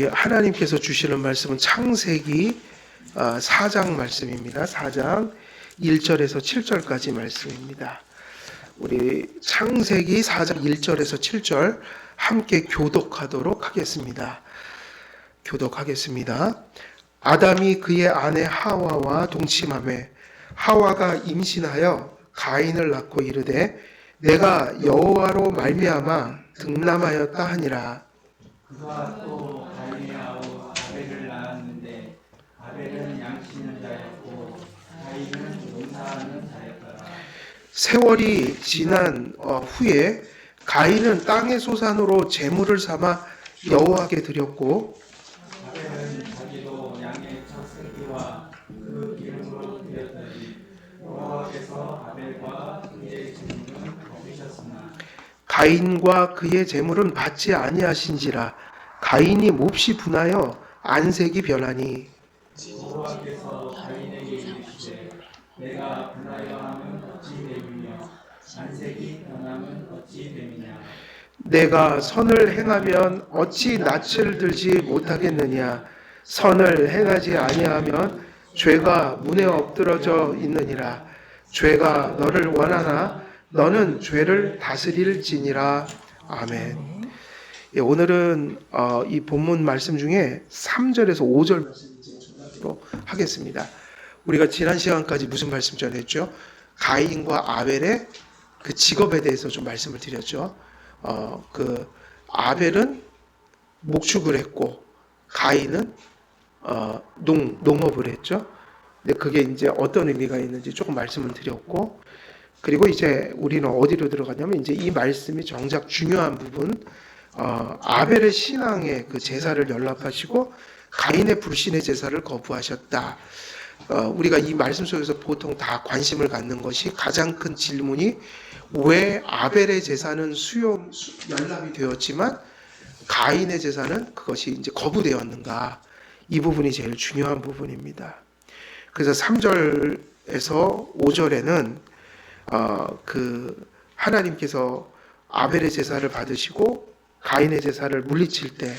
하나님께서 주시는 말씀은 창세기 4장 말씀입니다. 4장 1절에서 7절까지 말씀입니다. 우리 창세기 4장 1절에서 7절 함께 교독하도록 하겠습니다. 교독하겠습니다. 아담이 그의 아내 하와와 동침하매 하와가 임신하여 가인을 낳고 이르되 내가 여호와로 말미암아 득남하였다 하니라. 그가 또 가인의 아우 아벨을 낳았는데 아벨은 양치는 자였고 가인은 농사하는 자였더라. 세월이 지난 후에 가인은 땅의 소산으로 제물을 삼아 여호와께 드렸고 아벨은 자기도 양의 첫 새끼와 그 기름으로 드렸더니 여호와께서 아벨과 그의 제물은 거두셨으나 가인과 그의 제물은 받지 아니하신지라. 가인이 몹시 분하여 안색이 변하니 여호와께서 가인에게 이르시되 내가 분하여 함은 어찌 됨이며 안색이 변함은 어찌 됨이냐. 내가 선을 행하면 어찌 낯을 들지 못하겠느냐. 선을 행하지 아니하면 죄가 문에 엎드러져 있느니라. 죄가 너를 원하나 너는 죄를 다스릴지니라. 아멘. 예, 오늘은 이 본문 말씀 중에 3절에서 5절 말씀을 전하도록 하겠습니다. 우리가 지난 시간까지 무슨 말씀 전했죠? 가인과 아벨의 그 직업에 대해서 좀 말씀을 드렸죠. 그 아벨은 목축을 했고 가인은 농업을 했죠. 근데 그게 이제 어떤 의미가 있는지 조금 말씀을 드렸고, 그리고 이제 우리는 어디로 들어가냐면 이제 이 말씀이 정작 중요한 부분, 아벨의 신앙의 그 제사를 연락하시고 가인의 불신의 제사를 거부하셨다. 우리가 이 말씀 속에서 보통 다 관심을 갖는 것이, 가장 큰 질문이 왜 아벨의 제사는 연락이 되었지만 가인의 제사는 그것이 이제 거부되었는가? 이 부분이 제일 중요한 부분입니다. 그래서 3절에서 5절에는 그 하나님께서 아벨의 제사를 받으시고 가인의 제사를 물리칠 때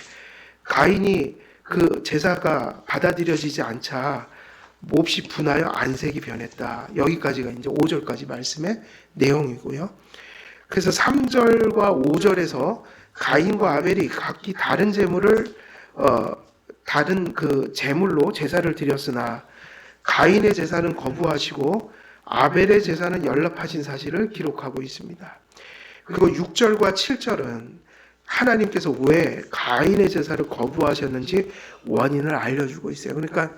가인이 그 제사가 받아들여지지 않자 몹시 분하여 안색이 변했다. 여기까지가 이제 5절까지 말씀의 내용이고요. 그래서 3절과 5절에서 가인과 아벨이 각기 다른 제물을 다른 그 제물로 제사를 드렸으나 가인의 제사는 거부하시고 아벨의 제사는 연락하신 사실을 기록하고 있습니다. 그리고 6절과 7절은 하나님께서 왜 가인의 제사를 거부하셨는지 원인을 알려주고 있어요. 그러니까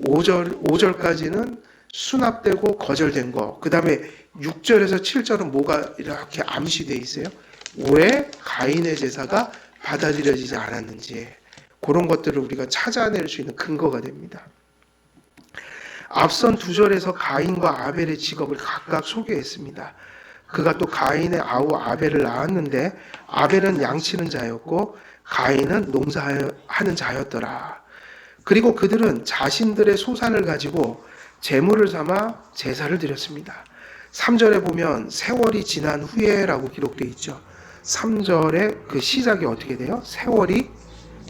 5절까지는 수납되고 거절된 거, 그 다음에 6절에서 7절은 뭐가 이렇게 암시되어 있어요. 왜 가인의 제사가 받아들여지지 않았는지, 그런 것들을 우리가 찾아낼 수 있는 근거가 됩니다. 앞선 2절에서 가인과 아벨의 직업을 각각 소개했습니다. 그가 또 가인의 아우 아벨을 낳았는데 아벨은 양치는 자였고 가인은 농사하는 자였더라. 그리고 그들은 자신들의 소산을 가지고 제물을 삼아 제사를 드렸습니다. 3절에 보면 세월이 지난 후에라고 기록되어 있죠. 3절의 그 시작이 어떻게 돼요? 세월이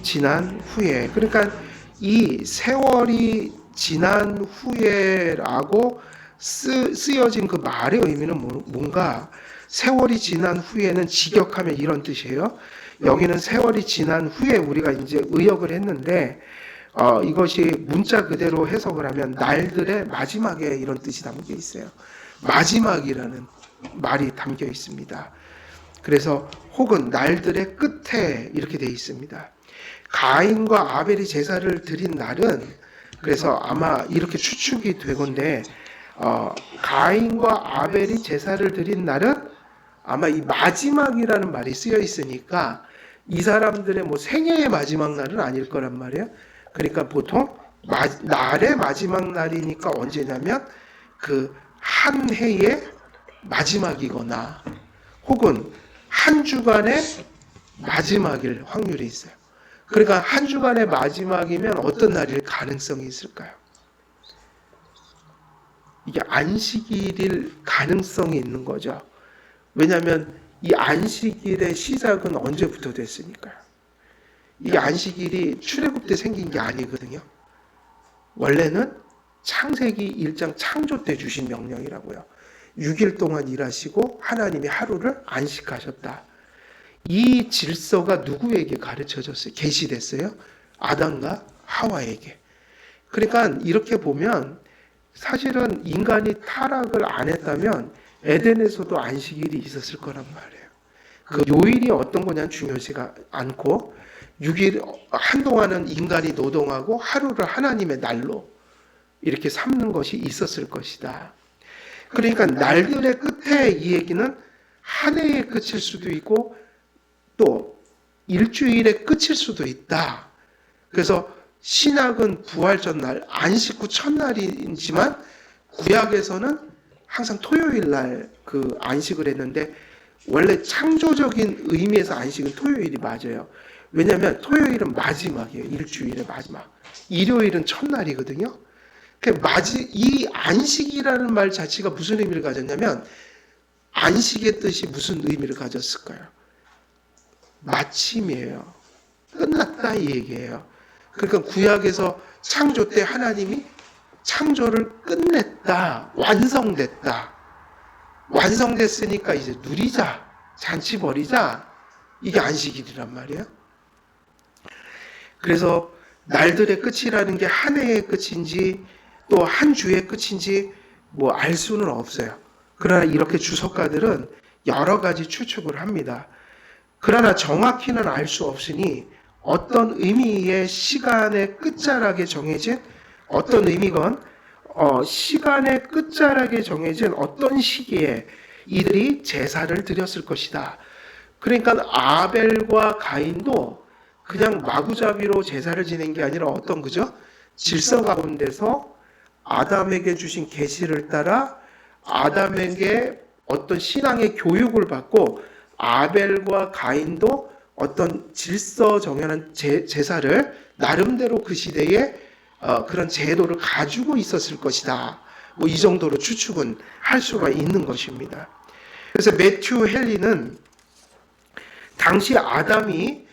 지난 후에. 그러니까 이 세월이 지난 후에라고 쓰여진 그 말의 의미는 뭔가, 세월이 지난 후에는 직역하면 이런 뜻이에요. 여기는 세월이 지난 후에 우리가 이제 의역을 했는데 이것이 문자 그대로 해석을 하면 날들의 마지막에 이런 뜻이 담겨 있어요. 마지막이라는 말이 담겨 있습니다. 그래서 혹은 날들의 끝에 이렇게 되어 있습니다. 가인과 아벨이 제사를 드린 날은, 그래서 아마 이렇게 추측이 되건데 가인과 아벨이 제사를 드린 날은 아마 이 마지막이라는 말이 쓰여 있으니까 이 사람들의 뭐 생애의 마지막 날은 아닐 거란 말이에요. 그러니까 보통 날의 마지막 날이니까 언제냐면 그 한 해의 마지막이거나 혹은 한 주간의 마지막일 확률이 있어요. 그러니까 한 주간의 마지막이면 어떤 날일 가능성이 있을까요? 이게 안식일일 가능성이 있는 거죠. 왜냐하면 이 안식일의 시작은 언제부터 됐으니까요. 이게 안식일이 출애굽 때 생긴 게 아니거든요. 원래는 창세기 1장 창조 때 주신 명령이라고요. 6일 동안 일하시고 하나님이 하루를 안식하셨다. 이 질서가 누구에게 가르쳐졌어요? 계시됐어요? 아담과 하와에게. 그러니까 이렇게 보면 사실은 인간이 타락을 안 했다면 에덴에서도 안식일이 있었을 거란 말이에요. 그 요일이 어떤 거냐는 중요하지가 않고 6일 한동안은 인간이 노동하고 하루를 하나님의 날로 이렇게 삼는 것이 있었을 것이다. 그러니까 날들의 끝에 이 얘기는 한 해의 끝일 수도 있고 또 일주일의 끝일 수도 있다. 그래서 신약은 부활 전날, 안식 후 첫날이지만 구약에서는 항상 토요일 날 그 안식을 했는데 원래 창조적인 의미에서 안식은 토요일이 맞아요. 왜냐하면 토요일은 마지막이에요. 일주일의 마지막. 일요일은 첫날이거든요. 이 안식이라는 말 자체가 무슨 의미를 가졌냐면 안식의 뜻이 무슨 의미를 가졌을까요? 마침이에요. 끝났다 이 얘기예요. 그러니까 구약에서 창조 때 하나님이 창조를 끝냈다. 완성됐다. 완성됐으니까 이제 누리자. 잔치 벌이자. 이게 안식일이란 말이에요. 그래서 날들의 끝이라는 게 한 해의 끝인지 또 한 주의 끝인지 뭐 알 수는 없어요. 그러나 이렇게 주석가들은 여러 가지 추측을 합니다. 그러나 정확히는 알 수 없으니 어떤 의미의 시간의 끝자락에 정해진 어떤 의미건 시간의 끝자락에 정해진 어떤 시기에 이들이 제사를 드렸을 것이다. 그러니까 아벨과 가인도 그냥 마구잡이로 제사를 지낸 게 아니라 어떤 그죠? 질서 가운데서 아담에게 주신 계시를 따라 아담에게 어떤 신앙의 교육을 받고 아벨과 가인도 어떤 질서 정연한 제사를 나름대로 그 시대에 그런 제도를 가지고 있었을 것이다. 뭐 이 정도로 추측은 할 수가 있는 것입니다. 그래서 매튜 헨리는 당시 아담이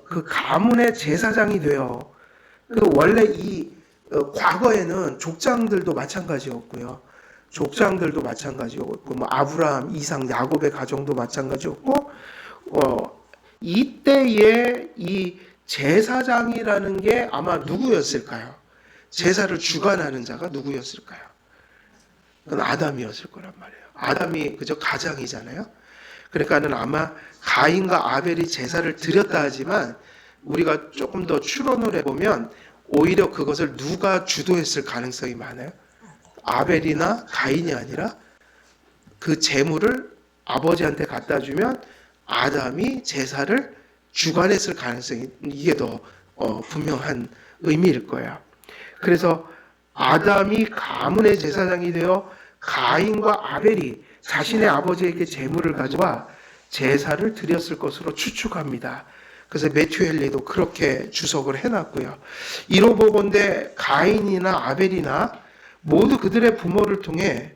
그 가문의 제사장이 되어 원래 이 과거에는 족장들도 마찬가지였고요. 족장들도 마찬가지였고 뭐 아브라함, 이삭, 야곱의 가정도 마찬가지였고 이때의 이 제사장이라는 게 아마 누구였을까요? 제사를 주관하는 자가 누구였을까요? 그건 아담이었을 거란 말이에요. 아담이 그저 가장이잖아요. 그러니까는 아마 가인과 아벨이 제사를 드렸다 하지만 우리가 조금 더 추론을 해보면 오히려 그것을 누가 주도했을 가능성이 많아요. 아벨이나 가인이 아니라 그 제물을 아버지한테 갖다 주면 아담이 제사를 주관했을 가능성이 이게 더 분명한 의미일 거야. 그래서 아담이 가문의 제사장이 되어 가인과 아벨이 자신의 아버지에게 제물을 가져와 제사를 드렸을 것으로 추측합니다. 그래서 매튜 헨리도 그렇게 주석을 해놨고요. 이로 보건대 가인이나 아벨이나 모두 그들의 부모를 통해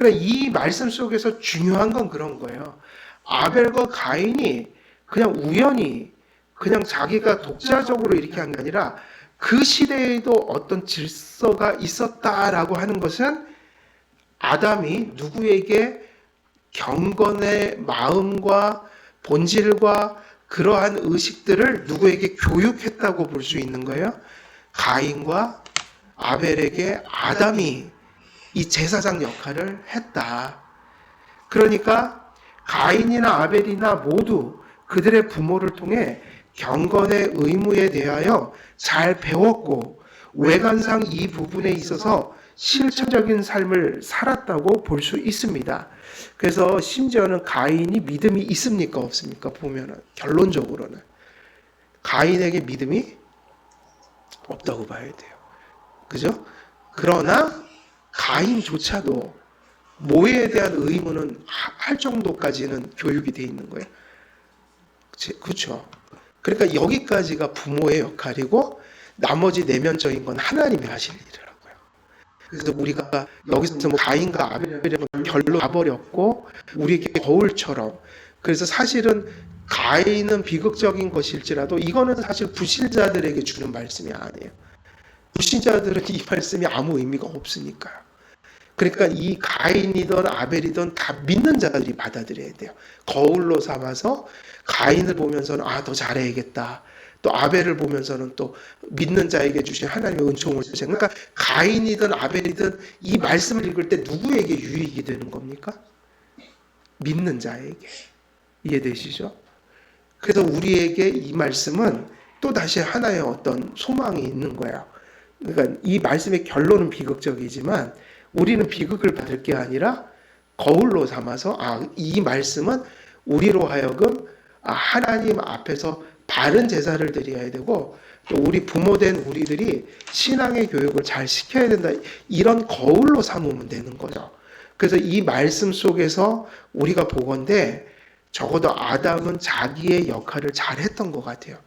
이 말씀 속에서 중요한 건 그런 거예요. 아벨과 가인이 그냥 우연히 그냥 자기가 독자적으로 이렇게 한 게 아니라 그 시대에도 어떤 질서가 있었다라고 하는 것은 아담이 누구에게 경건의 마음과 본질과 그러한 의식들을 누구에게 교육했다고 볼 수 있는 거예요. 가인과 아벨에게 아담이 이 제사장 역할을 했다. 그러니까 가인이나 아벨이나 모두 그들의 부모를 통해 경건의 의무에 대하여 잘 배웠고 외관상 이 부분에 있어서 실천적인 삶을 살았다고 볼 수 있습니다. 그래서 심지어는 가인이 믿음이 있습니까 없습니까? 보면은 결론적으로는 가인에게 믿음이 없다고 봐야 돼요. 그죠? 그러나 가인조차도 모해에 대한 의무는 할 정도까지는 교육이 돼 있는 거예요. 그렇죠? 그러니까 여기까지가 부모의 역할이고 나머지 내면적인 건 하나님이 하실 일이라고요. 그래서 우리가 여기서 뭐 가인과 아벨의 결로 가버렸고 우리에게 거울처럼 그래서 사실은 가인은 비극적인 것일지라도 이거는 사실 불신자들에게 주는 말씀이 아니에요. 불신자들은 이 말씀이 아무 의미가 없으니까요. 그러니까 이 가인이든 아벨이든 다 믿는 자들이 받아들여야 돼요. 거울로 삼아서 가인을 보면서는 더 잘해야겠다. 또 아벨을 보면서는 또 믿는 자에게 주신 하나님의 은총을 주세요. 그러니까 가인이든 아벨이든 이 말씀을 읽을 때 누구에게 유익이 되는 겁니까? 믿는 자에게. 이해되시죠? 그래서 우리에게 이 말씀은 또 다시 하나의 어떤 소망이 있는 거예요. 그러니까 이 말씀의 결론은 비극적이지만 우리는 비극을 받을 게 아니라 거울로 삼아서 이 말씀은 우리로 하여금 하나님 앞에서 바른 제사를 드려야 되고 또 우리 부모된 우리들이 신앙의 교육을 잘 시켜야 된다. 이런 거울로 삼으면 되는 거죠. 그래서 이 말씀 속에서 우리가 보건대 적어도 아담은 자기의 역할을 잘 했던 것 같아요.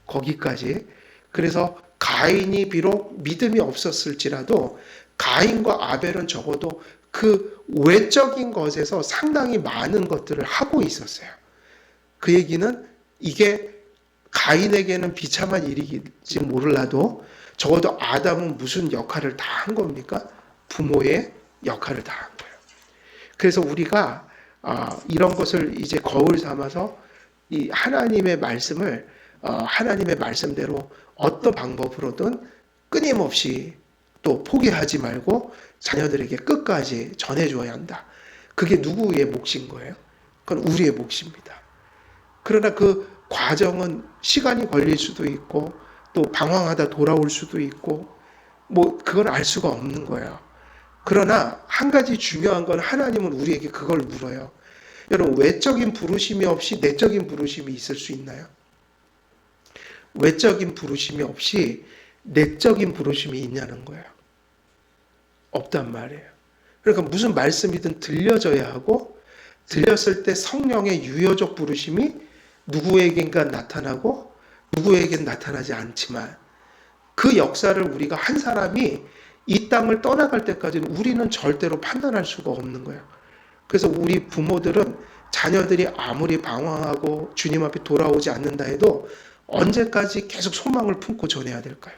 거기까지. 그래서 가인이 비록 믿음이 없었을지라도 가인과 아벨은 적어도 그 외적인 것에서 상당히 많은 것들을 하고 있었어요. 그 얘기는 이게 가인에게는 비참한 일이지 몰라도 적어도 아담은 무슨 역할을 다 한 겁니까? 부모의 역할을 다 한 거예요. 그래서 우리가 이런 것을 이제 거울 삼아서 이 하나님의 말씀을 하나님의 말씀대로 어떤 방법으로든 끊임없이 또 포기하지 말고 자녀들에게 끝까지 전해줘야 한다. 그게 누구의 몫인 거예요? 그건 우리의 몫입니다. 그러나 그 과정은 시간이 걸릴 수도 있고 또 방황하다 돌아올 수도 있고 그건 알 수가 없는 거예요. 그러나 한 가지 중요한 건 하나님은 우리에게 그걸 물어요. 여러분, 외적인 부르심이 없이 내적인 부르심이 있을 수 있나요? 외적인 부르심이 없이 내적인 부르심이 있냐는 거예요. 없단 말이에요. 그러니까 무슨 말씀이든 들려져야 하고 들렸을 때 성령의 유효적 부르심이 누구에겐가 나타나고 누구에겐 나타나지 않지만 그 역사를 우리가 한 사람이 이 땅을 떠나갈 때까지는 우리는 절대로 판단할 수가 없는 거예요. 그래서 우리 부모들은 자녀들이 아무리 방황하고 주님 앞에 돌아오지 않는다 해도 언제까지 계속 소망을 품고 전해야 될까요?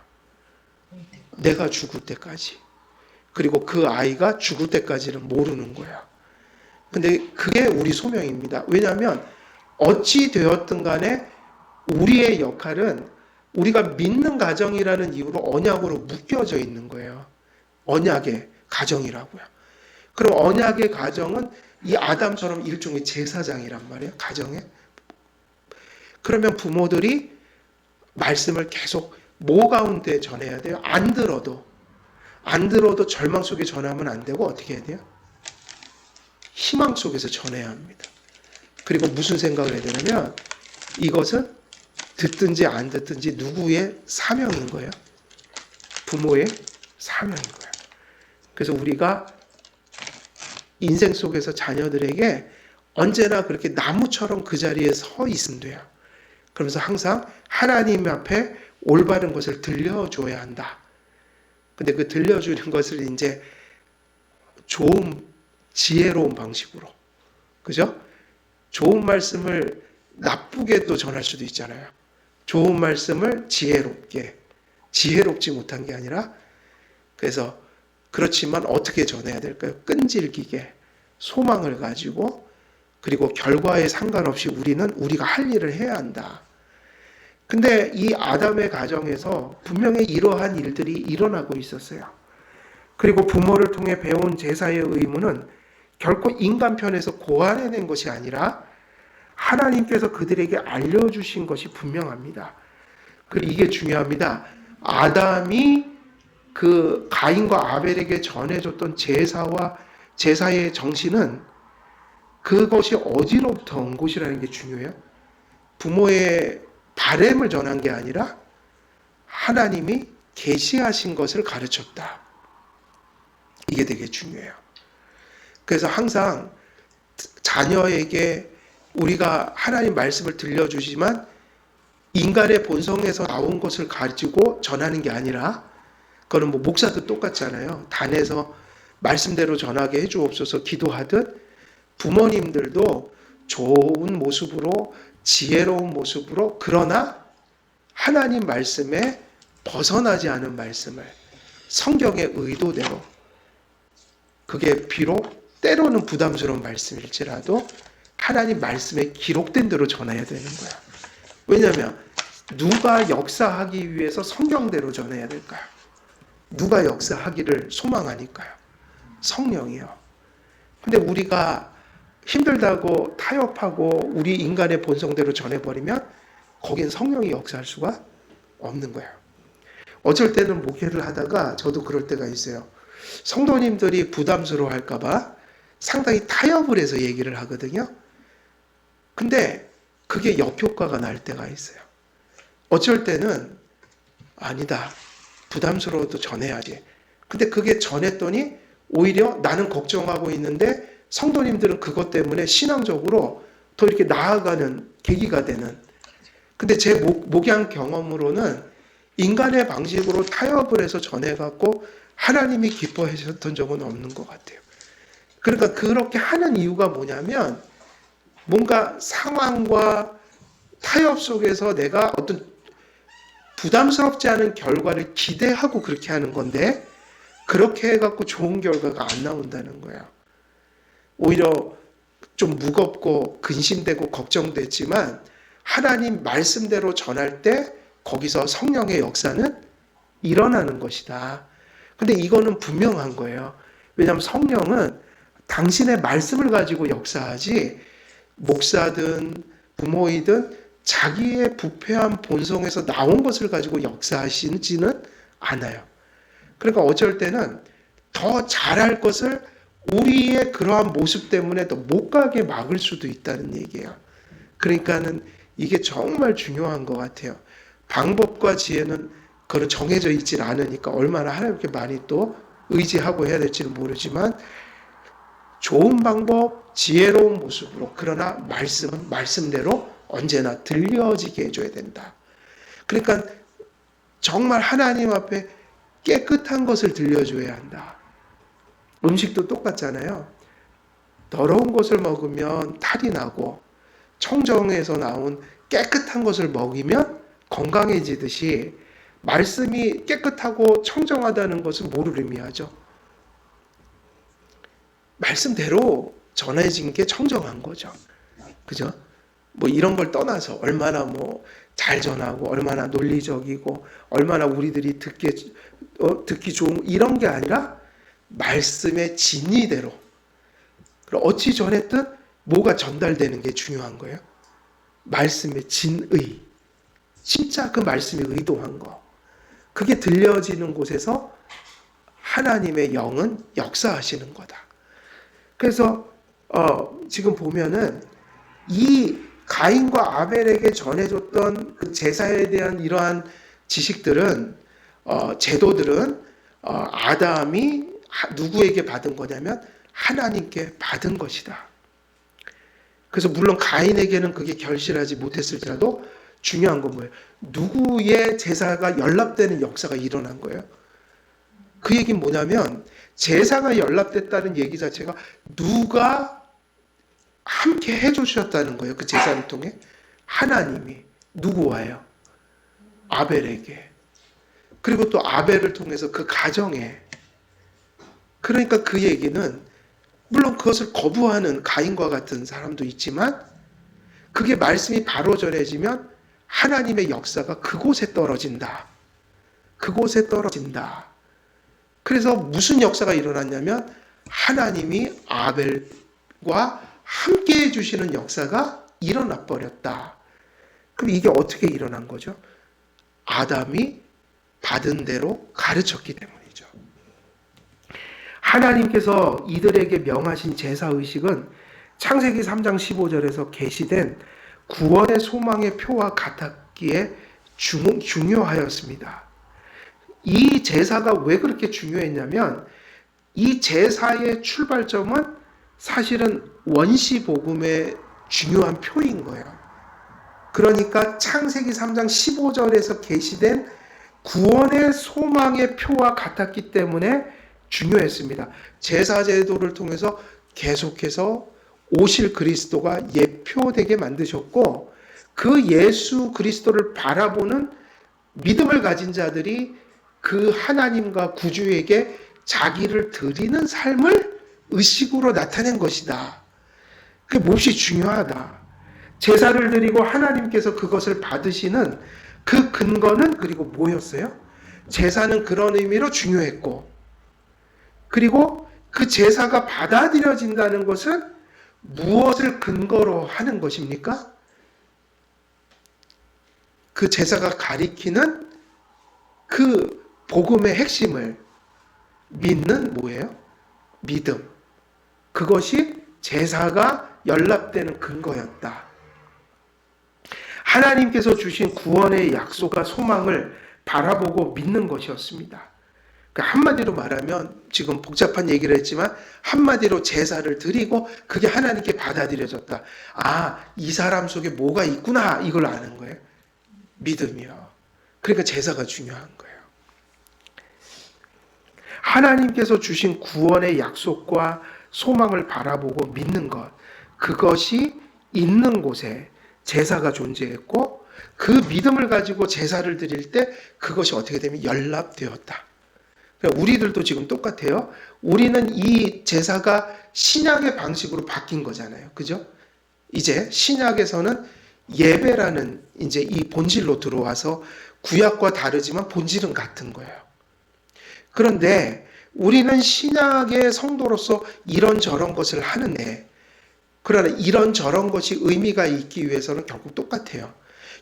내가 죽을 때까지. 그리고 그 아이가 죽을 때까지는 모르는 거야. 근데 그게 우리 소명입니다. 왜냐하면 어찌 되었든 간에 우리의 역할은 우리가 믿는 가정이라는 이유로 언약으로 묶여져 있는 거예요. 언약의 가정이라고요. 그럼 언약의 가정은 이 아담처럼 일종의 제사장이란 말이에요. 가정에. 그러면 부모들이 말씀을 계속 뭐 가운데 전해야 돼요? 안 들어도 절망 속에 전하면 안 되고 어떻게 해야 돼요? 희망 속에서 전해야 합니다. 그리고 무슨 생각을 해야 되냐면 이것은 듣든지 안 듣든지 누구의 사명인 거예요? 부모의 사명인 거예요. 그래서 우리가 인생 속에서 자녀들에게 언제나 그렇게 나무처럼 그 자리에 서 있으면 돼요. 그러면서 항상 하나님 앞에 올바른 것을 들려줘야 한다. 근데 그 들려주는 것을 이제 좋은 지혜로운 방식으로, 그죠? 좋은 말씀을 나쁘게 또 전할 수도 있잖아요. 좋은 말씀을 지혜롭지 못한 게 아니라, 그래서 그렇지만 어떻게 전해야 될까요? 끈질기게 소망을 가지고, 그리고 결과에 상관없이 우리가 할 일을 해야 한다. 근데 이 아담의 가정에서 분명히 이러한 일들이 일어나고 있었어요. 그리고 부모를 통해 배운 제사의 의무는 결코 인간 편에서 고안해낸 것이 아니라 하나님께서 그들에게 알려주신 것이 분명합니다. 그리고 이게 중요합니다. 아담이 그 가인과 아벨에게 전해줬던 제사의 정신은 그것이 어디로부터 온 것이라는 게 중요해요. 부모의 바램을 전한 게 아니라 하나님이 계시하신 것을 가르쳤다. 이게 되게 중요해요. 그래서 항상 자녀에게 우리가 하나님 말씀을 들려주지만 인간의 본성에서 나온 것을 가지고 전하는 게 아니라, 그거는 목사도 똑같잖아요. 단에서 말씀대로 전하게 해주옵소서 기도하듯 부모님들도 좋은 모습으로 지혜로운 모습으로, 그러나 하나님 말씀에 벗어나지 않은 말씀을 성경의 의도대로, 그게 비록 때로는 부담스러운 말씀일지라도 하나님 말씀에 기록된 대로 전해야 되는 거야. 왜냐하면 누가 역사하기 위해서 성경대로 전해야 될까요? 누가 역사하기를 소망하니까요. 성령이요. 근데 우리가 힘들다고 타협하고 우리 인간의 본성대로 전해버리면 거긴 성령이 역사할 수가 없는 거예요. 어쩔 때는 목회를 하다가 저도 그럴 때가 있어요. 성도님들이 부담스러워 할까봐 상당히 타협을 해서 얘기를 하거든요. 근데 그게 역효과가 날 때가 있어요. 어쩔 때는 아니다. 부담스러워도 전해야지. 근데 그게 전했더니 오히려 나는 걱정하고 있는데 성도님들은 그것 때문에 신앙적으로 더 이렇게 나아가는 계기가 되는. 근데 제 목양 경험으로는 인간의 방식으로 타협을 해서 전해갖고 하나님이 기뻐하셨던 적은 없는 것 같아요. 그러니까 그렇게 하는 이유가 뭐냐면 뭔가 상황과 타협 속에서 내가 어떤 부담스럽지 않은 결과를 기대하고 그렇게 하는 건데 그렇게 해갖고 좋은 결과가 안 나온다는 거예요. 오히려 좀 무겁고 근심되고 걱정됐지만 하나님 말씀대로 전할 때 거기서 성령의 역사는 일어나는 것이다. 근데 이거는 분명한 거예요. 왜냐하면 성령은 당신의 말씀을 가지고 역사하지 목사든 부모이든 자기의 부패한 본성에서 나온 것을 가지고 역사하시지는 않아요. 그러니까 어쩔 때는 더 잘할 것을 우리의 그러한 모습 때문에 더 못 가게 막을 수도 있다는 얘기예요. 그러니까는 이게 정말 중요한 것 같아요. 방법과 지혜는 그걸 정해져 있질 않으니까 얼마나 하나님께 많이 또 의지하고 해야 될지는 모르지만 좋은 방법, 지혜로운 모습으로, 그러나 말씀은 말씀대로 언제나 들려지게 해줘야 된다. 그러니까 정말 하나님 앞에 깨끗한 것을 들려줘야 한다. 음식도 똑같잖아요. 더러운 것을 먹으면 탈이 나고 청정에서 나온 깨끗한 것을 먹이면 건강해지듯이 말씀이 깨끗하고 청정하다는 것은 뭐를 의미하죠? 말씀대로 전해진 게 청정한 거죠. 그죠? 뭐 이런 걸 떠나서 얼마나 뭐 잘 전하고 얼마나 논리적이고 얼마나 우리들이 듣기 좋은 이런 게 아니라 말씀의 진리대로 어찌 전했든 뭐가 전달되는 게 중요한 거예요. 말씀의 진의, 진짜 그 말씀이 의도한 거, 그게 들려지는 곳에서 하나님의 영은 역사하시는 거다. 그래서 지금 보면은 이 가인과 아벨에게 전해줬던 그 제사에 대한 이러한 지식들은 제도들은 아담이 누구에게 받은 거냐면 하나님께 받은 것이다. 그래서 물론 가인에게는 그게 결실하지 못했을지라도 중요한 건 뭐예요? 누구의 제사가 연락되는 역사가 일어난 거예요. 그 얘기는 뭐냐면 제사가 연락됐다는 얘기 자체가 누가 함께 해주셨다는 거예요. 그 제사를 통해 하나님이 누구와요? 아벨에게. 그리고 또 아벨을 통해서 그 가정에. 그러니까 그 얘기는 물론 그것을 거부하는 가인과 같은 사람도 있지만 그게 말씀이 바로 전해지면 하나님의 역사가 그곳에 떨어진다. 그곳에 떨어진다. 그래서 무슨 역사가 일어났냐면 하나님이 아벨과 함께 해주시는 역사가 일어나 버렸다. 그럼 이게 어떻게 일어난 거죠? 아담이 받은 대로 가르쳤기 때문이죠. 하나님께서 이들에게 명하신 제사의식은 창세기 3장 15절에서 계시된 구원의 소망의 표와 같았기에 중요하였습니다. 이 제사가 왜 그렇게 중요했냐면 이 제사의 출발점은 사실은 원시복음의 중요한 표인 거예요. 그러니까 창세기 3장 15절에서 계시된 구원의 소망의 표와 같았기 때문에 중요했습니다. 제사제도를 통해서 계속해서 오실 그리스도가 예표되게 만드셨고 그 예수 그리스도를 바라보는 믿음을 가진 자들이 그 하나님과 구주에게 자기를 드리는 삶을 의식으로 나타낸 것이다. 그게 몹시 중요하다. 제사를 드리고 하나님께서 그것을 받으시는 그 근거는 그리고 뭐였어요? 제사는 그런 의미로 중요했고, 그리고 그 제사가 받아들여진다는 것은 무엇을 근거로 하는 것입니까? 그 제사가 가리키는 그 복음의 핵심을 믿는 뭐예요? 믿음. 그것이 제사가 연락되는 근거였다. 하나님께서 주신 구원의 약속과 소망을 바라보고 믿는 것이었습니다. 한마디로 말하면 지금 복잡한 얘기를 했지만 한마디로 제사를 드리고 그게 하나님께 받아들여졌다. 아, 이 사람 속에 뭐가 있구나 이걸 아는 거예요. 믿음이요. 그러니까 제사가 중요한 거예요. 하나님께서 주신 구원의 약속과 소망을 바라보고 믿는 것, 그것이 있는 곳에 제사가 존재했고 그 믿음을 가지고 제사를 드릴 때 그것이 어떻게 되면 연락되었다. 우리들도 지금 똑같아요. 우리는 이 제사가 신약의 방식으로 바뀐 거잖아요. 그죠? 이제 신약에서는 예배라는 이제 이 본질로 들어와서 구약과 다르지만 본질은 같은 거예요. 그런데 우리는 신약의 성도로서 이런저런 것을 하는데, 그러나 이런저런 것이 의미가 있기 위해서는 결국 똑같아요.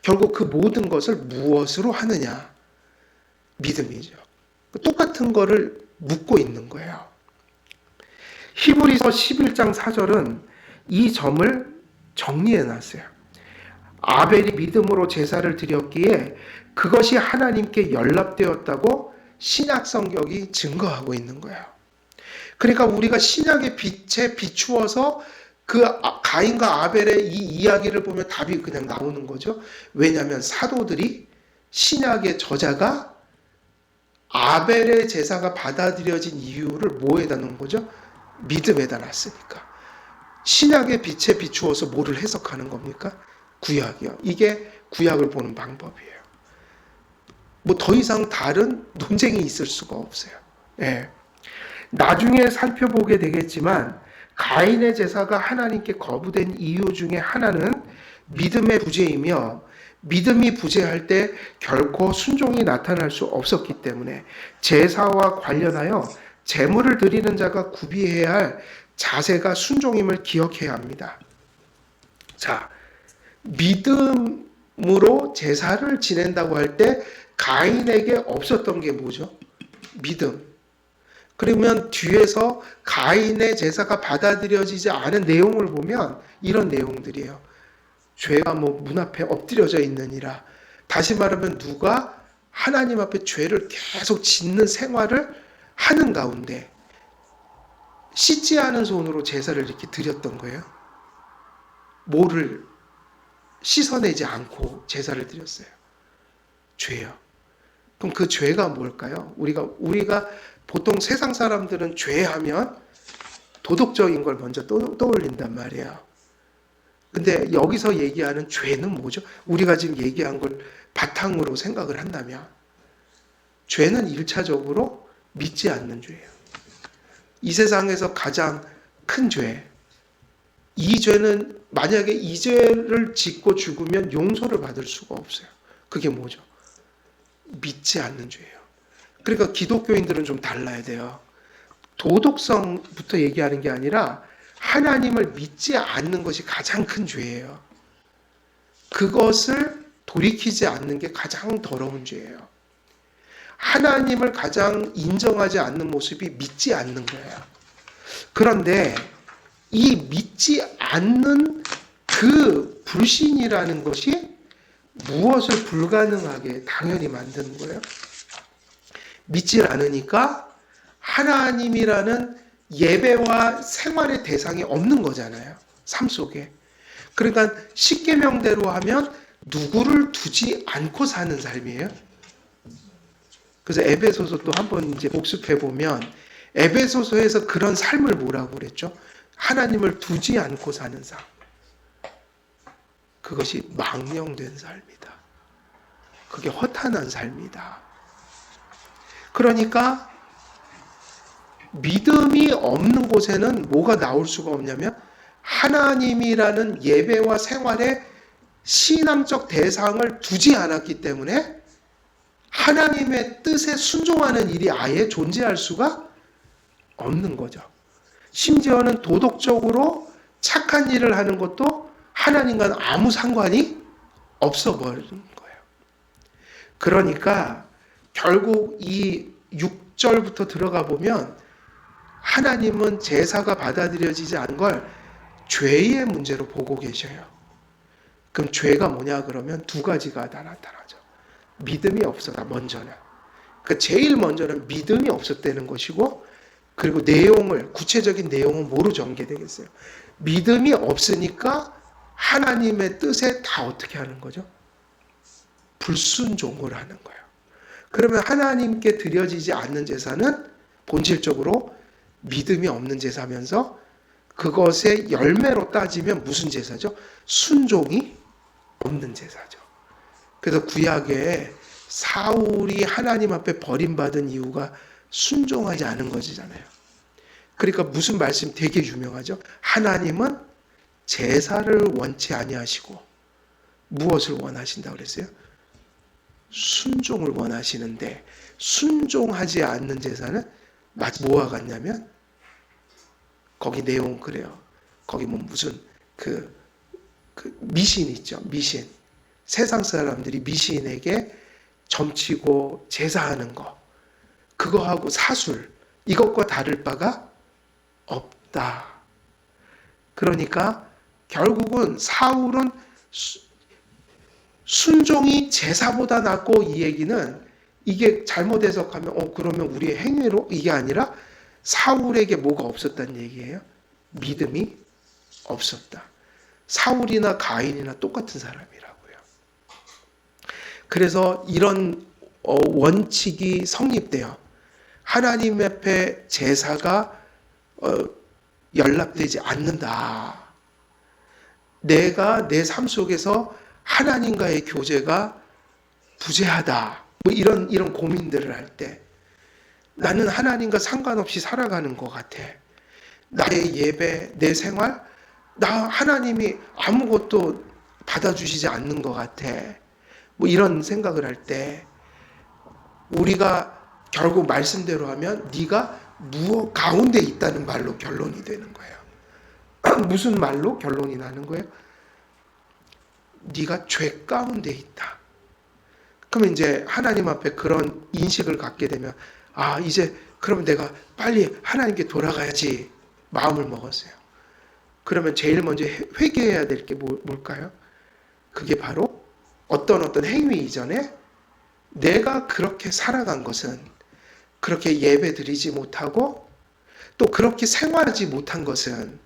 결국 그 모든 것을 무엇으로 하느냐? 믿음이죠. 똑같은 거를 묻고 있는 거예요. 히브리서 11장 4절은 이 점을 정리해 놨어요. 아벨이 믿음으로 제사를 드렸기에 그것이 하나님께 연락되었다고 신약 성경이 증거하고 있는 거예요. 그러니까 우리가 신약의 빛에 비추어서 그 가인과 아벨의 이 이야기를 보면 답이 그냥 나오는 거죠. 왜냐하면 사도들이 신약의 저자가 아벨의 제사가 받아들여진 이유를 뭐에다 놓은 거죠? 믿음에다 놨으니까. 신약의 빛에 비추어서 뭐를 해석하는 겁니까? 구약이요. 이게 구약을 보는 방법이에요. 뭐 더 이상 다른 논쟁이 있을 수가 없어요. 예. 나중에 살펴보게 되겠지만 가인의 제사가 하나님께 거부된 이유 중에 하나는 믿음의 부재이며, 믿음이 부재할 때 결코 순종이 나타날 수 없었기 때문에 제사와 관련하여 제물을 드리는 자가 구비해야 할 자세가 순종임을 기억해야 합니다. 자, 믿음으로 제사를 지낸다고 할 때 가인에게 없었던 게 뭐죠? 믿음. 그러면 뒤에서 가인의 제사가 받아들여지지 않은 내용을 보면 이런 내용들이에요. 죄가 뭐 문 앞에 엎드려져 있느니라. 다시 말하면 누가 하나님 앞에 죄를 계속 짓는 생활을 하는 가운데 씻지 않은 손으로 제사를 이렇게 드렸던 거예요. 뭐를 씻어내지 않고 제사를 드렸어요. 죄요. 그럼 그 죄가 뭘까요? 우리가 보통 세상 사람들은 죄하면 도덕적인 걸 먼저 떠올린단 말이에요. 근데 여기서 얘기하는 죄는 뭐죠? 우리가 지금 얘기한 걸 바탕으로 생각을 한다면 죄는 1차적으로 믿지 않는 죄예요. 이 세상에서 가장 큰 죄. 이 죄는 만약에 이 죄를 짓고 죽으면 용서를 받을 수가 없어요. 그게 뭐죠? 믿지 않는 죄예요. 그러니까 기독교인들은 좀 달라야 돼요. 도덕성부터 얘기하는 게 아니라 하나님을 믿지 않는 것이 가장 큰 죄예요. 그것을 돌이키지 않는 게 가장 더러운 죄예요. 하나님을 가장 인정하지 않는 모습이 믿지 않는 거예요. 그런데 이 믿지 않는 그 불신이라는 것이 무엇을 불가능하게 당연히 만드는 거예요? 믿지 않으니까 하나님이라는 예배와 생활의 대상이 없는 거잖아요. 삶 속에. 그러니까 십계명대로 하면 누구를 두지 않고 사는 삶이에요. 그래서 에베소서 또 한번 이제 복습해 보면 에베소서에서 그런 삶을 뭐라고 그랬죠? 하나님을 두지 않고 사는 삶. 그것이 망령된 삶이다. 그게 허탄한 삶이다. 그러니까 믿음이 없는 곳에는 뭐가 나올 수가 없냐면 하나님이라는 예배와 생활에 신앙적 대상을 두지 않았기 때문에 하나님의 뜻에 순종하는 일이 아예 존재할 수가 없는 거죠. 심지어는 도덕적으로 착한 일을 하는 것도 하나님과는 아무 상관이 없어 버리는 거예요. 그러니까 결국 이 6절부터 들어가 보면 하나님은 제사가 받아들여지지 않은 걸 죄의 문제로 보고 계셔요. 그럼 죄가 뭐냐 그러면 두 가지가 다 나타나죠. 믿음이 없어다 먼저는. 그러니까 제일 먼저는 믿음이 없었다는 것이고, 그리고 내용을, 구체적인 내용은 뭐로 전개되겠어요? 믿음이 없으니까 하나님의 뜻에 다 어떻게 하는 거죠? 불순종을 하는 거예요. 그러면 하나님께 드려지지 않는 제사는 본질적으로 믿음이 없는 제사면서 그것의 열매로 따지면 무슨 제사죠? 순종이 없는 제사죠. 그래서 구약에 사울이 하나님 앞에 버림받은 이유가 순종하지 않은 것이잖아요. 그러니까 무슨 말씀 되게 유명하죠? 하나님은 제사를 원치 아니하시고 무엇을 원하신다고 그랬어요? 순종을 원하시는데, 순종하지 않는 제사는 마치 뭐와 같냐면, 거기 내용 그래요. 거기 뭐 무슨 그 미신 있죠. 미신. 세상 사람들이 미신에게 점치고 제사하는 거, 그거하고 사술, 이것과 다를 바가 없다. 그러니까 결국은 사울은 순종이 제사보다 낫고, 이 얘기는 이게 잘못 해석하면 그러면 우리의 행위로, 이게 아니라 사울에게 뭐가 없었다는 얘기예요? 믿음이 없었다. 사울이나 가인이나 똑같은 사람이라고요. 그래서 이런 원칙이 성립돼요. 하나님 앞에 제사가 연락되지 않는다. 내가 내 삶 속에서 하나님과의 교제가 부재하다. 뭐 이런 고민들을 할 때, 나는 하나님과 상관없이 살아가는 것 같아. 나의 예배, 내 생활, 나 하나님이 아무것도 받아주시지 않는 것 같아. 뭐 이런 생각을 할 때, 우리가 결국 말씀대로 하면 네가 무엇 가운데 있다는 말로 결론이 되는 거예요. 무슨 말로 결론이 나는 거예요? 네가 죄 가운데 있다. 그러면 이제 하나님 앞에 그런 인식을 갖게 되면, 이제 그럼 내가 빨리 하나님께 돌아가야지 마음을 먹었어요. 그러면 제일 먼저 회개해야 될 게 뭘까요? 그게 바로 어떤 행위 이전에 내가 그렇게 살아간 것은, 그렇게 예배 드리지 못하고 또 그렇게 생활하지 못한 것은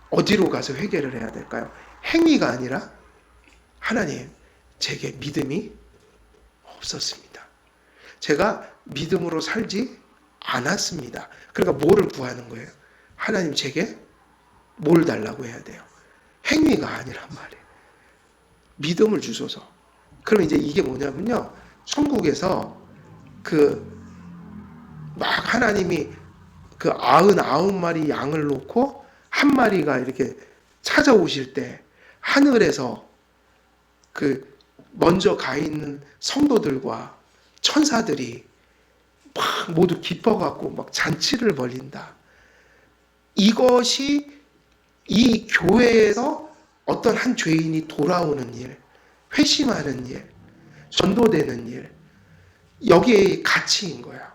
어디로 가서 회개를 해야 될까요? 행위가 아니라, 하나님, 제게 믿음이 없었습니다. 제가 믿음으로 살지 않았습니다. 그러니까 뭐를 구하는 거예요? 하나님, 제게 뭘 달라고 해야 돼요? 행위가 아니란 말이에요. 믿음을 주소서. 그럼 이제 이게 뭐냐면요, 천국에서 막 하나님이 99마리 양을 놓고 한 마리가 이렇게 찾아오실 때, 하늘에서 먼저 가 있는 성도들과 천사들이 막 모두 기뻐갖고 막 잔치를 벌린다. 이것이 이 교회에서 어떤 한 죄인이 돌아오는 일, 회심하는 일, 전도되는 일, 여기에 가치인 거야.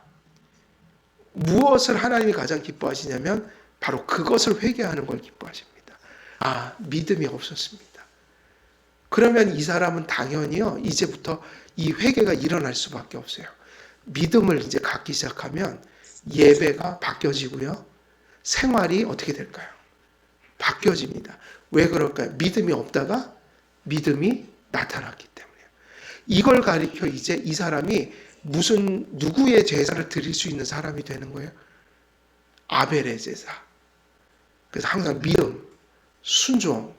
무엇을 하나님이 가장 기뻐하시냐면 바로 그것을 회개하는 걸 기뻐하십니다. 믿음이 없었습니다. 그러면 이 사람은 당연히요, 이제부터 이 회개가 일어날 수밖에 없어요. 믿음을 이제 갖기 시작하면 예배가 바뀌어지고요, 생활이 어떻게 될까요? 바뀌어집니다. 왜 그럴까요? 믿음이 없다가 믿음이 나타났기 때문이에요. 이걸 가리켜 이제 이 사람이 누구의 제사를 드릴 수 있는 사람이 되는 거예요? 아벨의 제사. 그래서 항상 믿음, 순종.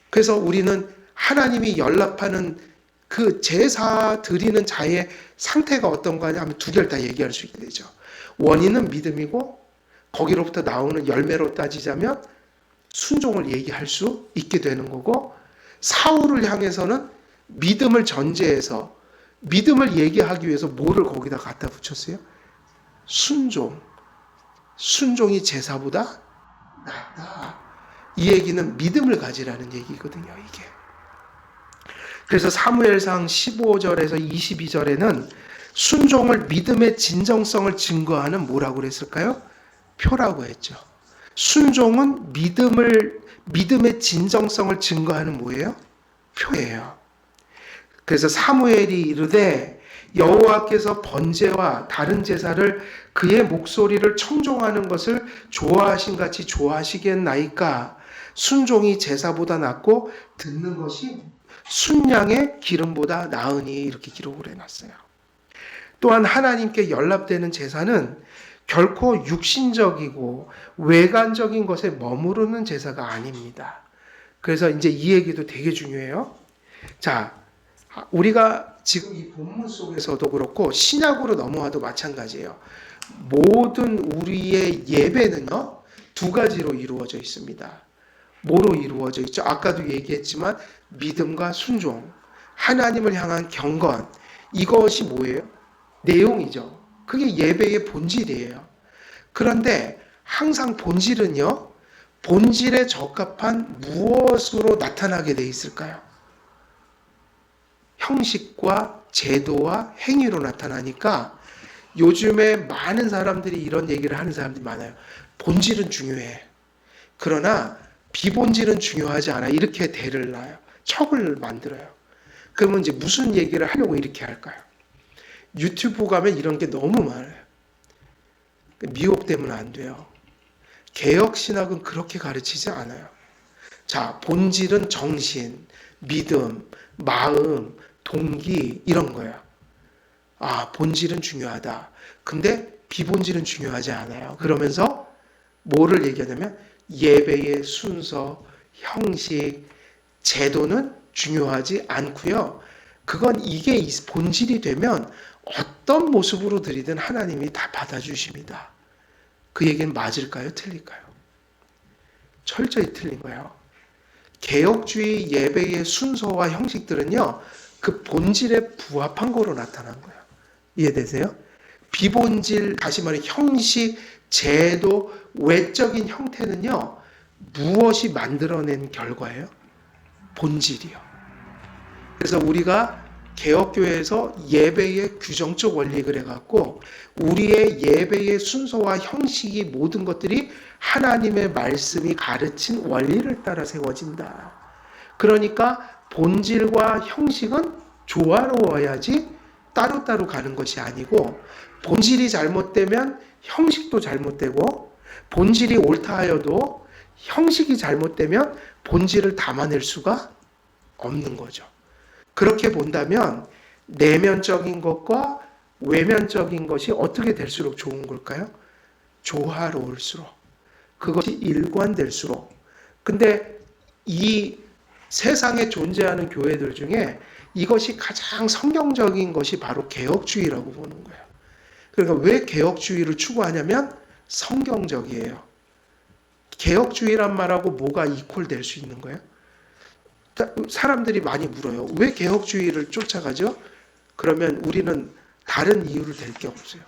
그래서 우리는 하나님이 연락하는 그 제사 드리는 자의 상태가 어떤 거냐 하면 두 개를 다 얘기할 수 있게 되죠. 원인은 믿음이고 거기로부터 나오는 열매로 따지자면 순종을 얘기할 수 있게 되는 거고, 사울을 향해서는 믿음을 전제해서 믿음을 얘기하기 위해서 뭐를 거기다 갖다 붙였어요? 순종. 순종이 제사보다 낫다. 이 얘기는 믿음을 가지라는 얘기거든요, 이게. 그래서 사무엘상 15절에서 22절에는 순종을 믿음의 진정성을 증거하는 뭐라고 그랬을까요? 표라고 했죠. 순종은 믿음의 진정성을 증거하는 뭐예요? 표예요. 그래서 사무엘이 이르되 여호와께서 번제와 다른 제사를 그의 목소리를 청종하는 것을 좋아하신 같이 좋아하시겠나이까? 순종이 제사보다 낫고 듣는 것이 순양의 기름보다 나으니, 이렇게 기록을 해놨어요. 또한 하나님께 연락되는 제사는 결코 육신적이고 외관적인 것에 머무르는 제사가 아닙니다. 그래서 이제 이 얘기도 되게 중요해요. 자, 우리가 지금 이 본문 속에서도 그렇고 신약으로 넘어와도 마찬가지예요. 모든 우리의 예배는요, 두 가지로 이루어져 있습니다. 뭐로 이루어져 있죠? 아까도 얘기했지만 믿음과 순종, 하나님을 향한 경건, 이것이 뭐예요? 내용이죠. 그게 예배의 본질이에요. 그런데 항상 본질은요, 본질에 적합한 무엇으로 나타나게 돼 있을까요? 형식과 제도와 행위로 나타나니까 요즘에 많은 사람들이 이런 얘기를 하는 사람들이 많아요. 본질은 중요해. 그러나 비본질은 중요하지 않아. 이렇게 대를 놔요. 척을 만들어요. 그러면 이제 무슨 얘기를 하려고 이렇게 할까요? 유튜브 가면 이런 게 너무 많아요. 미혹되면 안 돼요. 개혁신학은 그렇게 가르치지 않아요. 자, 본질은 정신, 믿음, 마음, 동기, 이런 거예요. 아, 본질은 중요하다. 근데 비본질은 중요하지 않아요. 그러면서 뭐를 얘기하냐면 예배의 순서, 형식, 제도는 중요하지 않고요. 그건 이게 본질이 되면 어떤 모습으로 드리든 하나님이 다 받아주십니다. 그 얘기는 맞을까요? 틀릴까요? 철저히 틀린 거예요. 개혁주의 예배의 순서와 형식들은요, 그 본질에 부합한 거로 나타난 거예요. 이해되세요? 비본질, 다시 말해 형식, 제도, 외적인 형태는요, 무엇이 만들어낸 결과예요? 본질이요. 그래서 우리가 개혁교회에서 예배의 규정적 원리를 해갖고 우리의 예배의 순서와 형식이 모든 것들이 하나님의 말씀이 가르친 원리를 따라 세워진다. 그러니까 본질과 형식은 조화로워야지 따로따로 가는 것이 아니고, 본질이 잘못되면 형식도 잘못되고, 본질이 옳다 하여도 형식이 잘못되면 본질을 담아낼 수가 없는 거죠. 그렇게 본다면 내면적인 것과 외면적인 것이 어떻게 될수록 좋은 걸까요? 조화로울수록, 그것이 일관될수록. 근데 이 세상에 존재하는 교회들 중에 이것이 가장 성경적인 것이 바로 개혁주의라고 보는 거예요. 그러니까 왜 개혁주의를 추구하냐면 성경적이에요. 개혁주의란 말하고 뭐가 이퀄 될 수 있는 거예요? 사람들이 많이 물어요. 왜 개혁주의를 쫓아가죠? 그러면 우리는 다른 이유를 댈 게 없어요.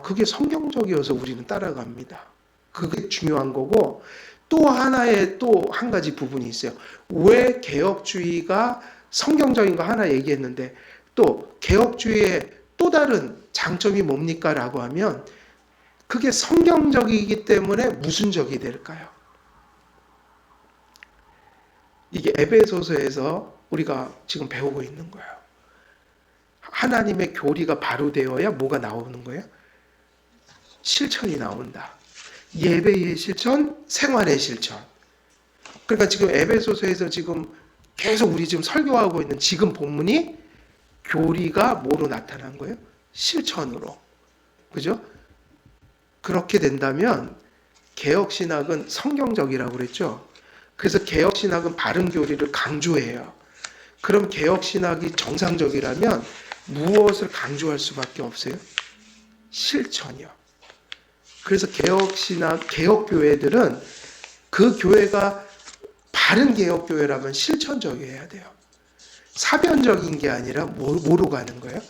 그게 성경적이어서 우리는 따라갑니다. 그게 중요한 거고, 또 하나의 또 한 가지 부분이 있어요. 왜 개혁주의가 성경적인 거 하나 얘기했는데 또 개혁주의의 또 다른 장점이 뭡니까? 라고 하면 그게 성경적이기 때문에 무슨 적이 될까요? 이게 에베소서에서 우리가 지금 배우고 있는 거예요. 하나님의 교리가 바로 되어야 뭐가 나오는 거예요? 실천이 나온다. 예배의 실천, 생활의 실천. 그러니까 지금 에베소서에서 지금 계속 우리 지금 설교하고 있는 지금 본문이 교리가 뭐로 나타난 거예요? 실천으로. 그죠? 그렇게 된다면 개혁신학은 성경적이라고 그랬죠. 그래서 개혁신학은 바른 교리를 강조해요. 그럼 개혁신학이 정상적이라면 무엇을 강조할 수밖에 없어요? 실천이요. 그래서 개혁신학, 개혁교회들은 그 교회가 바른 개혁교회라면 실천적이어야 돼요. 사변적인 게 아니라 뭐로 가는 거예요?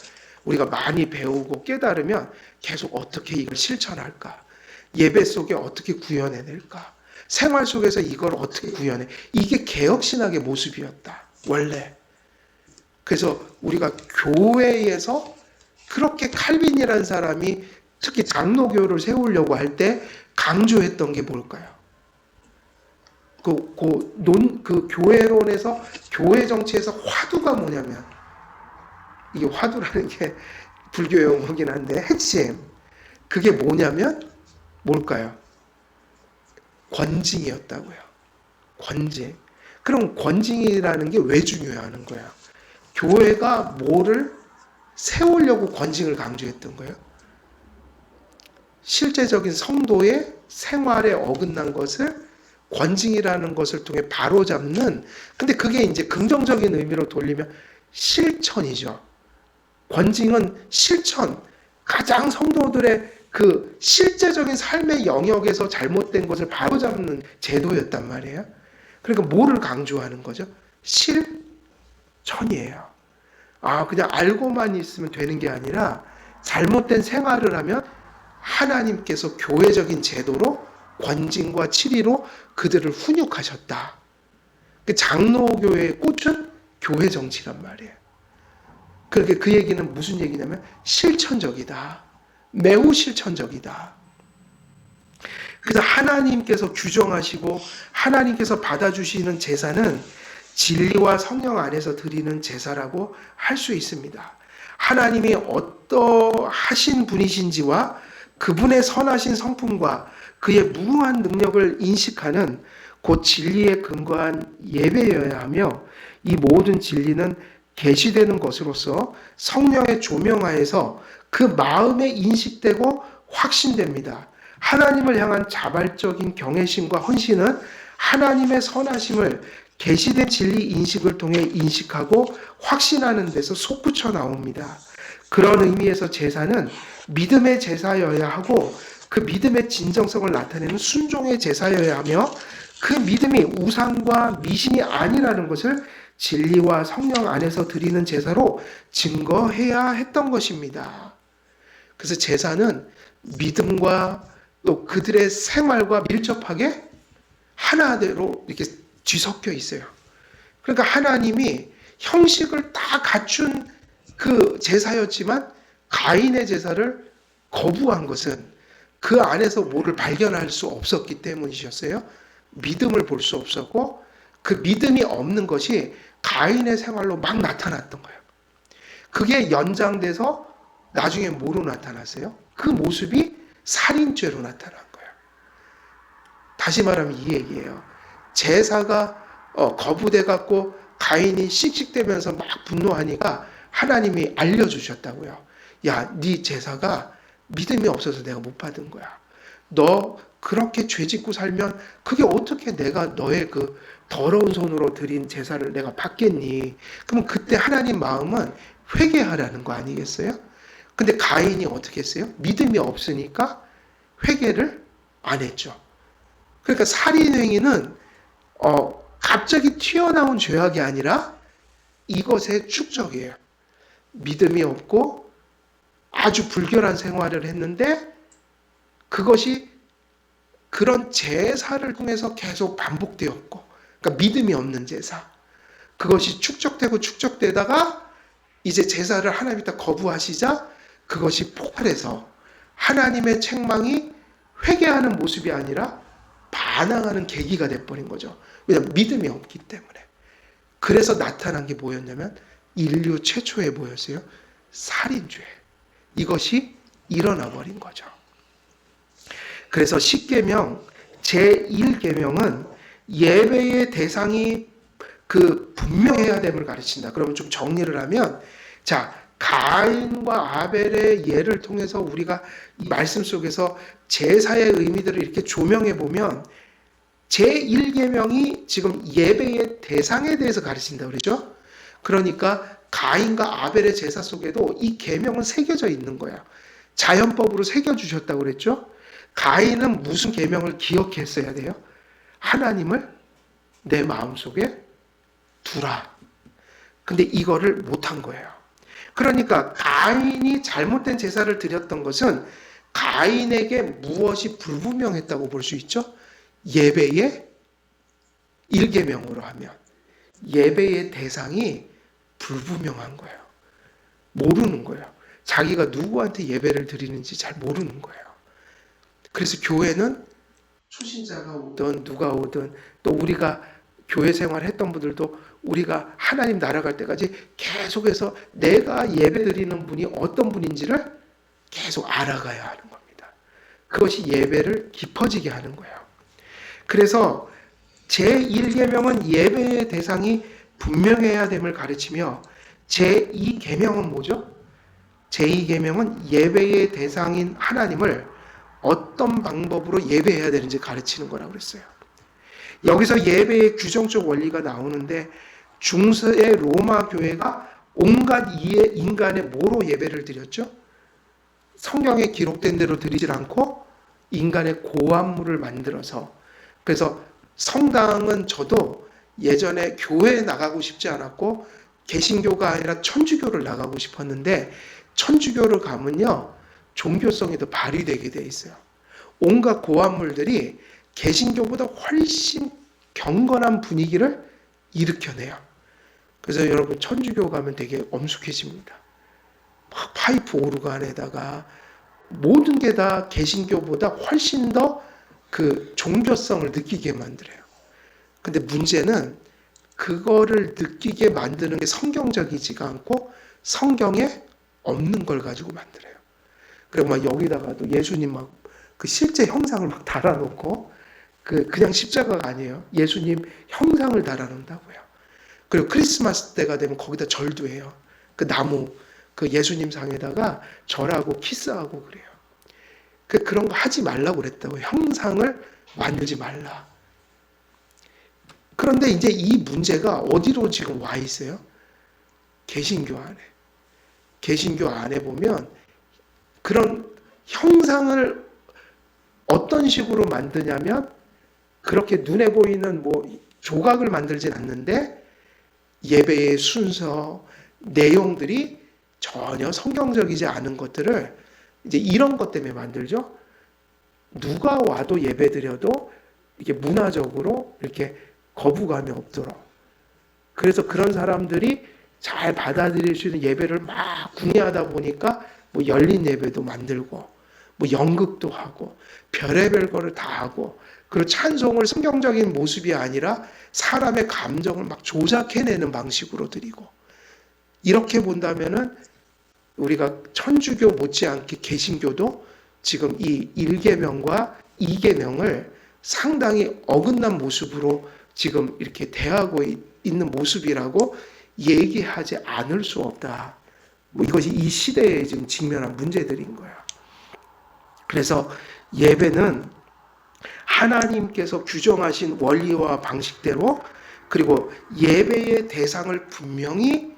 우리가 많이 배우고 깨달으면 계속 어떻게 이걸 실천할까? 예배 속에 어떻게 구현해낼까? 생활 속에서 이걸 어떻게 구현해? 이게 개혁신학의 모습이었다. 원래. 그래서 우리가 교회에서 그렇게 칼빈이라는 사람이 특히 장로교를 세우려고 할 때 강조했던 게 뭘까요? 그 교회론에서 교회 정치에서 화두가 뭐냐면, 이게 화두라는 게 불교 용어긴 한데 핵심, 그게 뭐냐면 뭘까요? 권징이었다고요. 권징. 그럼 권징이라는 게 왜 중요하는 거야? 교회가 뭐를 세우려고 권징을 강조했던 거예요? 실제적인 성도의 생활에 어긋난 것을 권징이라는 것을 통해 바로잡는, 근데 그게 이제 긍정적인 의미로 돌리면 실천이죠. 권징은 실천, 가장 성도들의 그 실제적인 삶의 영역에서 잘못된 것을 바로잡는 제도였단 말이에요. 그러니까 뭐를 강조하는 거죠? 실천이에요. 그냥 알고만 있으면 되는 게 아니라 잘못된 생활을 하면 하나님께서 교회적인 제도로 권징과 치리로 그들을 훈육하셨다. 그 장로교회의 꽃은 교회 정치란 말이에요. 그렇게 그 얘기는 무슨 얘기냐면 실천적이다. 매우 실천적이다. 그래서 하나님께서 규정하시고 하나님께서 받아주시는 제사는 진리와 성령 안에서 드리는 제사라고 할 수 있습니다. 하나님이 어떠하신 분이신지와 그분의 선하신 성품과 그의 무궁한 능력을 인식하는 곧 진리에 근거한 예배여야 하며, 이 모든 진리는 계시되는 것으로서 성령의 조명하에서 그 마음에 인식되고 확신됩니다. 하나님을 향한 자발적인 경외심과 헌신은 하나님의 선하심을 계시된 진리 인식을 통해 인식하고 확신하는 데서 솟구쳐 나옵니다. 그런 의미에서 제사는 믿음의 제사여야 하고, 그 믿음의 진정성을 나타내는 순종의 제사여야 하며, 그 믿음이 우상과 미신이 아니라는 것을 진리와 성령 안에서 드리는 제사로 증거해야 했던 것입니다. 그래서 제사는 믿음과 또 그들의 생활과 밀접하게 하나대로 이렇게 뒤섞여 있어요. 그러니까 하나님이 형식을 다 갖춘 그 제사였지만 가인의 제사를 거부한 것은 그 안에서 뭐를 발견할 수 없었기 때문이셨어요. 믿음을 볼 수 없었고, 그 믿음이 없는 것이 가인의 생활로 막 나타났던 거예요. 그게 연장돼서 나중에 뭐로 나타났어요? 그 모습이 살인죄로 나타난 거예요. 다시 말하면 이 얘기예요. 제사가 거부돼 갖고 가인이 씩씩대면서 막 분노하니까 하나님이 알려주셨다고요. 야, 네 제사가 믿음이 없어서 내가 못 받은 거야. 너 그렇게 죄 짓고 살면 그게 어떻게 내가 너의 그 더러운 손으로 드린 제사를 내가 받겠니? 그러면 그때 하나님 마음은 회개하라는 거 아니겠어요? 근데 가인이 어떻게 했어요? 믿음이 없으니까 회개를 안 했죠. 그러니까 살인행위는 갑자기 튀어나온 죄악이 아니라 이것의 축적이에요. 믿음이 없고 아주 불결한 생활을 했는데 그것이 그런 제사를 통해서 계속 반복되었고, 그러니까 믿음이 없는 제사. 그것이 축적되고 축적되다가 이제 제사를 하나님이 다 거부하시자 그것이 폭발해서 하나님의 책망이 회개하는 모습이 아니라 반항하는 계기가 돼버린 거죠. 왜냐하면 믿음이 없기 때문에. 그래서 나타난 게 뭐였냐면 인류 최초에 뭐였어요? 살인죄. 이것이 일어나 버린 거죠. 그래서 10계명 제1계명은 예배의 대상이 그 분명해야 됨을 가르친다. 그러면 좀 정리를 하면, 자, 가인과 아벨의 예를 통해서 우리가 이 말씀 속에서 제사의 의미들을 이렇게 조명해 보면 제1계명이 지금 예배의 대상에 대해서 가르친다 그러죠. 그러니까 가인과 아벨의 제사 속에도 이 계명은 새겨져 있는 거야. 자연법으로 새겨주셨다고 그랬죠. 가인은 무슨 계명을 기억했어야 돼요? 하나님을 내 마음속에 두라. 근데 이거를 못한 거예요. 그러니까 가인이 잘못된 제사를 드렸던 것은 가인에게 무엇이 불분명했다고 볼 수 있죠? 예배의 1계명으로 하면 예배의 대상이 불분명한 거예요. 모르는 거예요. 자기가 누구한테 예배를 드리는지 잘 모르는 거예요. 그래서 교회는 초신자가 오든 누가 오든 또 우리가 교회 생활했던 분들도 우리가 하나님 나라 갈 때까지 계속해서 내가 예배 드리는 분이 어떤 분인지를 계속 알아가야 하는 겁니다. 그것이 예배를 깊어지게 하는 거예요. 그래서 제1계명은 예배의 대상이 분명해야 됨을 가르치며 제2계명은 뭐죠? 제2계명은 예배의 대상인 하나님을 어떤 방법으로 예배해야 되는지 가르치는 거라고 그랬어요. 여기서 예배의 규정적 원리가 나오는데 중세의 로마 교회가 온갖 인간의 뭐로 예배를 드렸죠? 성경에 기록된 대로 드리질 않고 인간의 고안물을 만들어서, 그래서 성당은 저도 예전에 교회에 나가고 싶지 않았고 개신교가 아니라 천주교를 나가고 싶었는데 천주교를 가면요 종교성이 더 발휘되게 돼 있어요. 온갖 고안물들이 개신교보다 훨씬 경건한 분위기를 일으켜내요. 그래서 여러분 천주교 가면 되게 엄숙해집니다. 막 파이프 오르간에다가 모든 게 다 개신교보다 훨씬 더 그 종교성을 느끼게 만들어요. 근데 문제는 그거를 느끼게 만드는 게 성경적이지가 않고 성경에 없는 걸 가지고 만들어요. 그리고 막 여기다가도 예수님 막 그 실제 형상을 막 달아놓고 그냥 십자가가 아니에요. 예수님 형상을 달아놓는다고요. 그리고 크리스마스 때가 되면 거기다 절도 해요. 그 나무 그 예수님 상에다가 절하고 키스하고 그래요. 그런 거 하지 말라고 그랬다고요. 형상을 만들지 말라. 그런데 이제 이 문제가 어디로 지금 와 있어요? 개신교 안에. 개신교 안에 보면 그런 형상을 어떤 식으로 만드냐면 그렇게 눈에 보이는 뭐 조각을 만들진 않는데 예배의 순서, 내용들이 전혀 성경적이지 않은 것들을 이제 이런 것 때문에 만들죠. 누가 와도 예배드려도 이게 문화적으로 이렇게 거부감이 없도록. 그래서 그런 사람들이 잘 받아들일 수 있는 예배를 막 궁리하다 보니까 뭐 열린 예배도 만들고 뭐 연극도 하고 별의별 거를 다 하고 그리고 찬송을 성경적인 모습이 아니라 사람의 감정을 막 조작해내는 방식으로 드리고 이렇게 본다면은 우리가 천주교 못지않게 개신교도 지금 이 1계명과 2계명을 상당히 어긋난 모습으로 지금 이렇게 대하고 있는 모습이라고 얘기하지 않을 수 없다. 뭐 이것이 이 시대에 지금 직면한 문제들인 거야. 그래서 예배는 하나님께서 규정하신 원리와 방식대로 그리고 예배의 대상을 분명히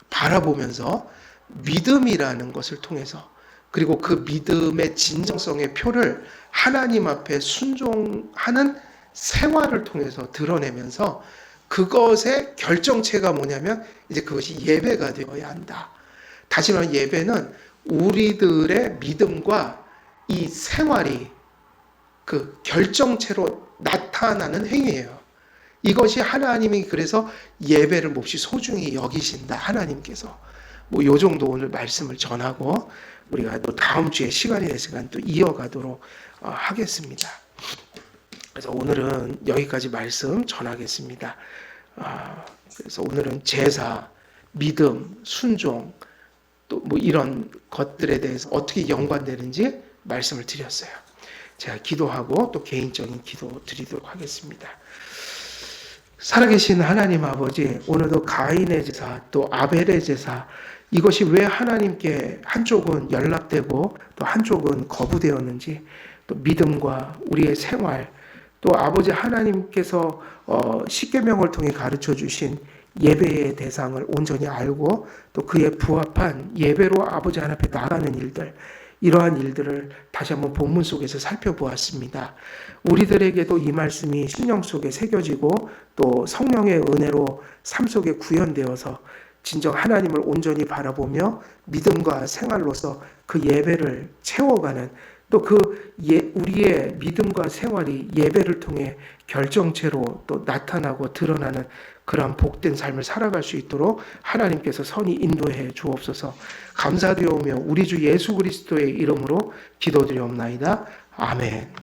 바라보면서 믿음이라는 것을 통해서 그리고 그 믿음의 진정성의 표를 하나님 앞에 순종하는 생활을 통해서 드러내면서 그것의 결정체가 뭐냐면 이제 그것이 예배가 되어야 한다. 다시 말하면 예배는 우리들의 믿음과 이 생활이 그 결정체로 나타나는 행위예요. 이것이 하나님이 그래서 예배를 몹시 소중히 여기신다. 하나님께서. 뭐 요 정도 오늘 말씀을 전하고 우리가 또 다음 주에 시간이 됐으니까 또 이어가도록 하겠습니다. 그래서 오늘은 여기까지 말씀 전하겠습니다. 그래서 오늘은 제사, 믿음, 순종 또 뭐 이런 것들에 대해서 어떻게 연관되는지 말씀을 드렸어요. 제가 기도하고 또 개인적인 기도 드리도록 하겠습니다. 살아계신 하나님 아버지, 오늘도 가인의 제사 또 아벨의 제사 이것이 왜 하나님께 한쪽은 연락되고 또 한쪽은 거부되었는지 또 믿음과 우리의 생활 또 아버지 하나님께서 십계명을 통해 가르쳐 주신 예배의 대상을 온전히 알고 또 그에 부합한 예배로 아버지 하나님 앞에 나가는 일들, 이러한 일들을 다시 한번 본문 속에서 살펴보았습니다. 우리들에게도 이 말씀이 심령 속에 새겨지고 또 성령의 은혜로 삶 속에 구현되어서 진정 하나님을 온전히 바라보며 믿음과 생활로서 그 예배를 채워가는, 또 우리의 믿음과 생활이 예배를 통해 결정체로 또 나타나고 드러나는 그러한 복된 삶을 살아갈 수 있도록 하나님께서 선히 인도해 주옵소서. 감사드리오며 우리 주 예수 그리스도의 이름으로 기도드리옵나이다. 아멘.